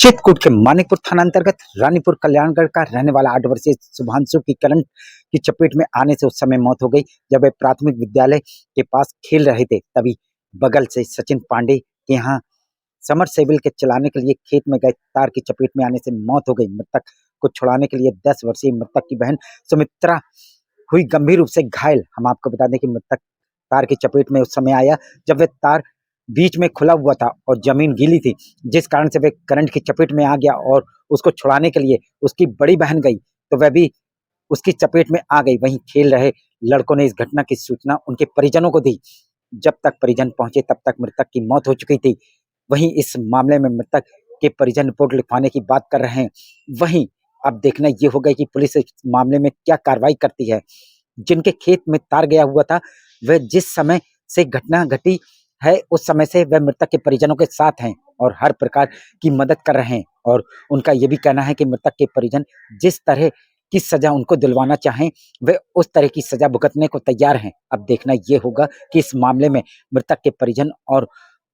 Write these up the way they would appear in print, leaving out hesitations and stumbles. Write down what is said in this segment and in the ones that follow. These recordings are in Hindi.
चित्रकूट के मानिकपुर थाना अंतर्गत रानीपुर कल्याणगढ़ का रहने वाला 8 वर्षीय शुभांशु की करंट की चपेट में आने से उस समय मौत हो गई। जब वे प्राथमिक विद्यालय के पास खेल रहे थे तभी बगल से सचिन पांडे के यहाँ समरसेबल के चलाने के लिए खेत में गए तार की चपेट में आने से मौत हो गई। मृतक को छुड़ाने के लिए 10 वर्षीय मृतक की बहन सुमित्रा हुई गंभीर रूप से घायल। हम आपको बता दें कि मृतक तार की चपेट में उस समय आया जब वह तार बीच में खुला हुआ था और जमीन गीली थी, जिस कारण से वह करंट की चपेट में आ गया और उसको छुड़ाने के लिए उसकी बड़ी बहन गई तो वह भी उसकी चपेट में आ गई। वहीं खेल रहे लड़कों ने इस घटना की सूचना उनके परिजनों को दी। जब तक परिजन पहुंचे तब तक मृतक की मौत हो चुकी थी। वहीं इस मामले में मृतक के परिजन रिपोर्ट लिखवाने की बात कर रहे हैं। वहीं अब देखना ये होगा कि पुलिस इस मामले में क्या कार्रवाई करती है। जिनके खेत में तार गया हुआ था वह जिस समय से घटना घटी है उस समय से वह मृतक के परिजनों के साथ हैं और हर प्रकार की मदद कर रहे हैं और उनका यह भी कहना है कि मृतक के परिजन जिस तरह की सजा उनको दिलवाना चाहें वे उस तरह की सजा भुगतने को तैयार हैं। अब देखना यह होगा कि इस मामले में मृतक के परिजन और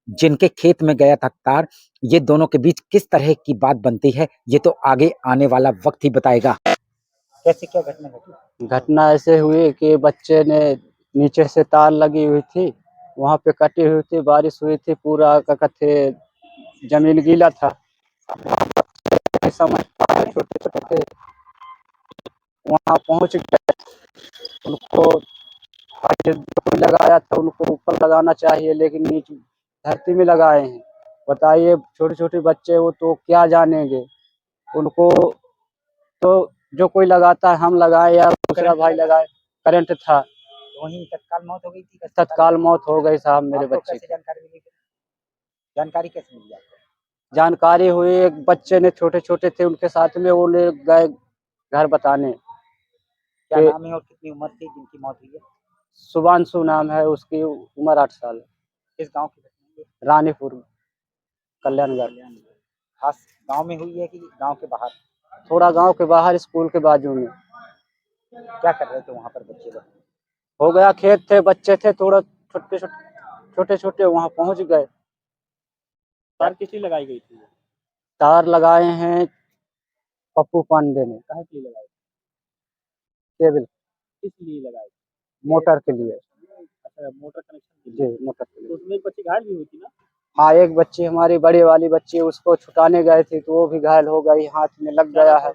जिनके खेत में गया था तार, ये दोनों के बीच किस तरह की बात बनती है ये तो आगे आने वाला वक्त ही बताएगा। कैसे क्या घटना घटी? घटना ऐसे हुई कि बच्चे ने नीचे से तार लगी हुई थी, वहां पे कटी हुई थी, बारिश हुई थी, पूरा क्या कहते जमीन गीला था। समय छोटे छोटे थे, वहां पहुंच गए। उनको जो लगाया था उनको ऊपर लगाना चाहिए लेकिन नीचे धरती में लगाए हैं। बताइए, छोटे छोटे बच्चे वो तो क्या जानेंगे। उनको तो जो कोई लगाता है हम लगाए या दूसरा भाई लगाए, करंट था। वहीं तत्काल मौत हो गई थी? तत्काल मौत हो गई साहब मेरे बच्चे की। जानकारी मिली? जानकारी कैसे मिली आपको? जानकारी हुई, एक बच्चे ने छोटे छोटे थे उनके साथ में, वो ले गए घर बताने। क्या नाम है और कितनी उम्र थी जिनकी मौत हुई है? शुभांशु नाम है, उसकी उम्र 8 साल है। किस गांव की घटना है? रानीपुर कल्याणगढ़। खास गांव में हुई है कि गांव के बाहर? थोड़ा गांव के बाहर, स्कूल के बाजू में। क्या कर रहे थे वहां पर बच्चे लोग? हो गया, खेत थे, बच्चे थे, थोड़ा छोटे छोटे वहां पहुंच गए। तार किसकी लगाई गई थी? तार लगाए हैं पप्पू पांडे ने। कहाँ के लिए लगाई? केबल किस लिए लगाई? मोटर के लिए। अच्छा, मोटर कनेक्शन के जी, लिए। मोटर के लिए। तो उसमें एक बच्ची घायल भी हुई थी ना? हाँ, एक बच्ची हमारी बड़ी वाली बच्ची, उसको छुटाने गए थे तो वो भी घायल हो गई, हाथ में लग गया है।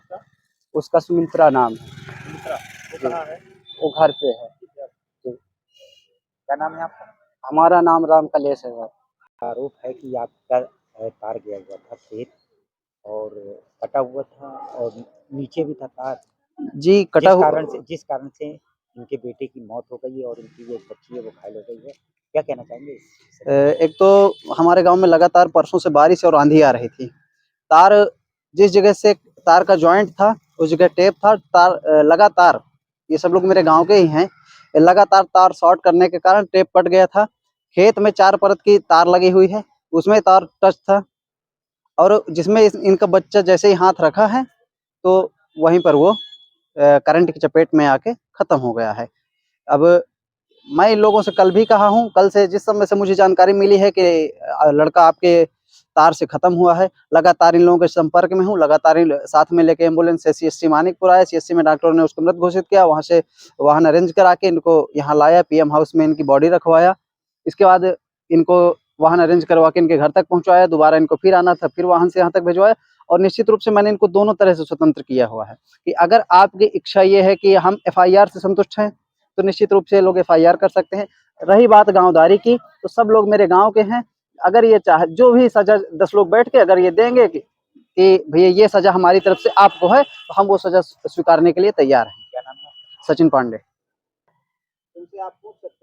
उसका सुमित्रा नाम है। सुमित्रा, वो कहाँ है? वो घर पे है। जी। क्या नाम है आपका? हमारा नाम राम कलेश है। आरोप है कि आपका तार गया हुआ था खेत और कटा हुआ था और नीचे भी था तार, जी, कटा जिस कारण से इनके बेटे की मौत हो गई और इनकी जो बच्ची है वो घायल हो गई है। क्या कहना चाहेंगे इस? एक तो हमारे गांव में लगातार परसों से बारिश और आंधी आ रही थी। तार जिस जगह से तार का जॉइंट था उस जगह टेप था। तार लगातार, ये सब लोग मेरे गांव के ही हैं, लगातार तार शॉर्ट करने के कारण टेप कट गया था। खेत में 4 परत की तार लगी हुई है, उसमें तार टच था और जिसमें इनका बच्चा जैसे ही हाथ रखा है तो वहीं पर वो करंट की चपेट में आके खत्म हो गया है। अब मैं इन लोगों से कल भी कहा हूँ, कल से जिस समय से मुझे जानकारी मिली है कि लड़का आपके तार से खत्म हुआ है, लगातार इन लोगों के संपर्क में हूँ। लगातार साथ में लेके एम्बुलेंस से CSC मानिकपुर आया। CSC में डॉक्टरों ने उसको मृत घोषित किया। वहाँ से वाहन अरेंज करा के इनको यहाँ लाया, PM हाउस में इनकी बॉडी रखवाया। इसके बाद इनको वाहन अरेंज करवा के इनके घर तक पहुँचाया। दोबारा इनको फिर आना था, फिर वाहन से यहाँ तक भिजवाया। और निश्चित रूप से मैंने इनको दोनों तरह से स्वतंत्र किया हुआ है कि अगर आपकी इच्छा ये है कि हम FIR से संतुष्ट हैं तो निश्चित रूप से लोग FIR कर सकते हैं। रही बात गांवदारी की, तो सब लोग मेरे गांव के हैं। अगर ये चाहे जो भी सजा 10 लोग बैठ के अगर ये देंगे कि भैया ये सजा हमारी तरफ से आपको है तो हम वो सजा स्वीकारने के लिए तैयार हैं। क्या नाम है? सचिन पांडे। उनसे आप पूछ सकते हैं।